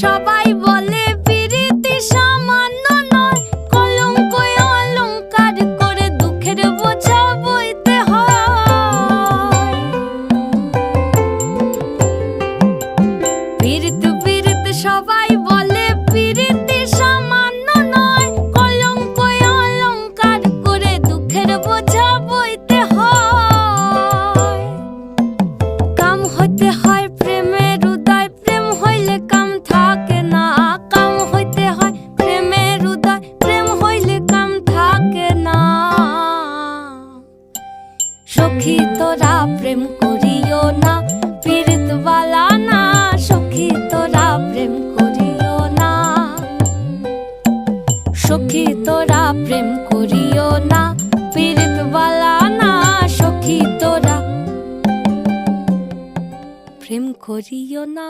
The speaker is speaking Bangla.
সবাই বলে পিরিতি সামান্য নয়, কলঙ্ক অলংকার করে দুঃখের বোঝা বইতে হয়। পিরিত পিরিত সবাই বলে পিরিতি সামান্য নয়, কলঙ্ক অলংকার করে দুঃখের বোঝা বইতে হয়। কাম হইতে হয় প্রেমের উদয়, প্রেম হইলে কাম থাকে না। কাম হইতে হয় প্রেমের উদয়, প্রেম হইলে কাম থাকে না। সখী তোরা প্রেম করিও না, পীড়িত বালা না। সখী তোরা প্রেম করিও না, সখী তোরা প্রেম করিও না, পীড়িত বালা না। সখী তোরা প্রেম করিও না।